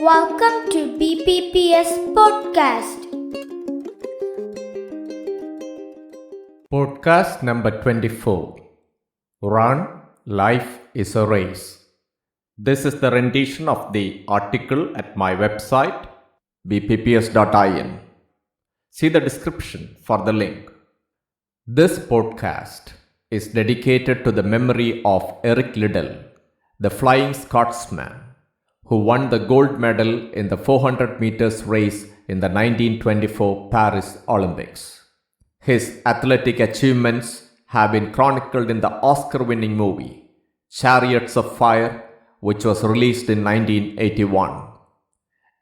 Welcome to BPPS Podcast. Podcast number 24. Run, life is a race. This is the rendition of the article at my website, bpps.in. See the description for the link. This podcast is dedicated to the memory of Eric Liddell, the Flying Scotsman, who won the gold medal in the 400 meters race in the 1924 Paris Olympics. His athletic achievements have been chronicled in the Oscar-winning movie Chariots of Fire, which was released in 1981.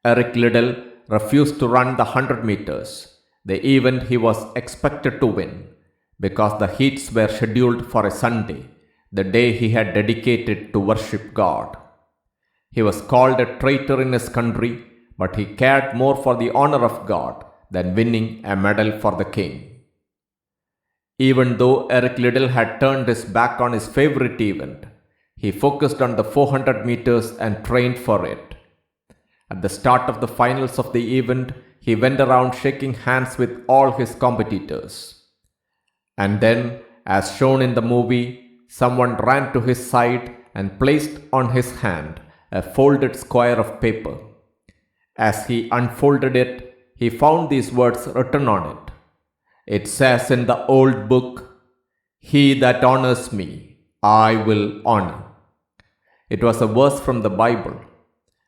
Eric Liddell refused to run the 100 meters, the event he was expected to win, because the heats were scheduled for a Sunday, the day he had dedicated to worship God. He was called a traitor in his country, but he cared more for the honor of God than winning a medal for the king. Even though Eric Liddell had turned his back on his favorite event, he focused on the 400 meters and trained for it. At the start of the finals of the event, he went around shaking hands with all his competitors. And then, as shown in the movie, someone ran to his side and placed on his hand a folded square of paper. As he unfolded it, he found these words written on it. It says in the old book, "He that honors me, I will honor." It was a verse from the Bible.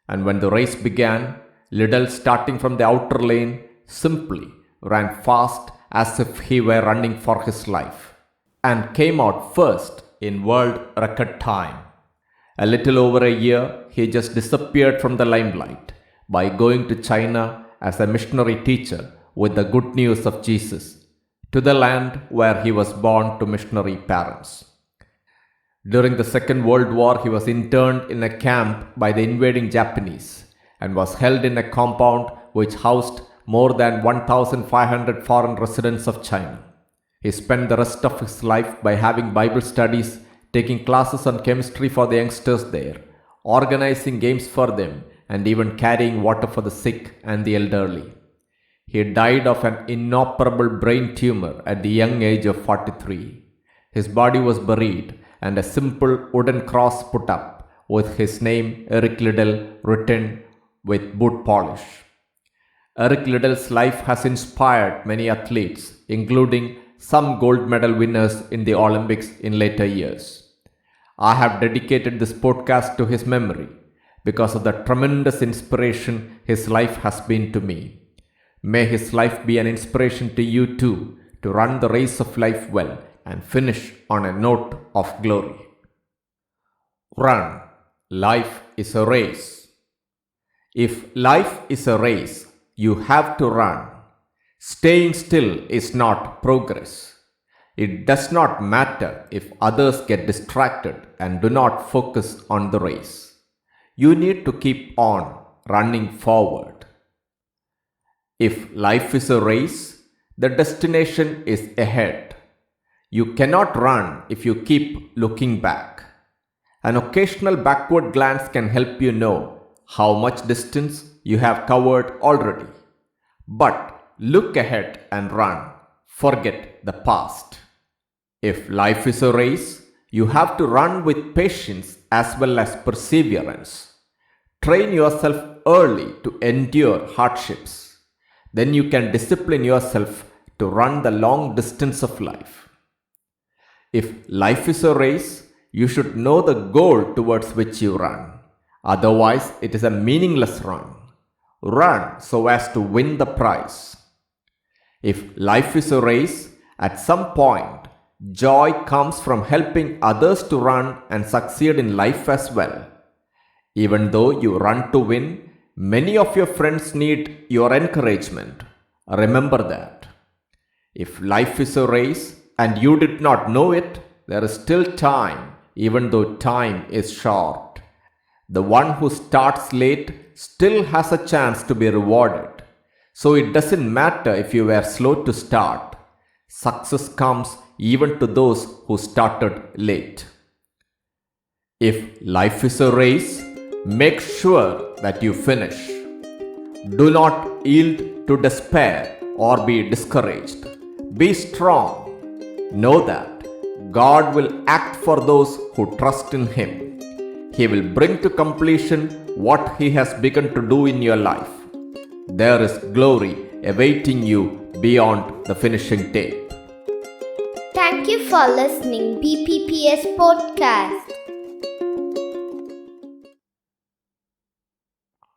And when the race began, Liddell, starting from the outer lane, simply ran fast as if he were running for his life, and came out first in world record time. A little over a year, he just disappeared from the limelight by going to China as a missionary teacher with the good news of Jesus, to the land where he was born to missionary parents. During the Second World War, he was interned in a camp by the invading Japanese and was held in a compound which housed more than 1,500 foreign residents of China. He spent the rest of his life by having Bible studies, taking classes on chemistry for the youngsters there, organizing games for them, and even carrying water for the sick and the elderly. He died of an inoperable brain tumor at the young age of 43. His body was buried and a simple wooden cross put up with his name, Eric Liddell, written with boot polish. Eric Liddell's life has inspired many athletes, including some gold medal winners in the Olympics in later years. I have dedicated this podcast to his memory because of the tremendous inspiration his life has been to me. May his life be an inspiration to you too, to run the race of life well and finish on a note of glory. Run. Life is a race. If life is a race, you have to run. Staying still is not progress. It does not matter if others get distracted and do not focus on the race. You need to keep on running forward. If life is a race, the destination is ahead. You cannot run if you keep looking back. An occasional backward glance can help you know how much distance you have covered already. But look ahead and run. Forget the past. If life is a race, you have to run with patience as well as perseverance. Train yourself early to endure hardships. Then you can discipline yourself to run the long distance of life. If life is a race, you should know the goal towards which you run. Otherwise, it is a meaningless run. Run so as to win the prize. If life is a race, at some point, joy comes from helping others to run and succeed in life as well. Even though you run to win, many of your friends need your encouragement. Remember that. If life is a race and you did not know it, there is still time, even though time is short. The one who starts late still has a chance to be rewarded. So it doesn't matter if you were slow to start. Success comes even to those who started late. If life is a race, Make sure that you finish. Do not yield to despair or be discouraged. Be strong. Know that God will act for those who trust in Him. He will bring to completion what He has begun to do in your life. There is glory awaiting you beyond the finishing tape. Thank you for listening BPPS Podcast.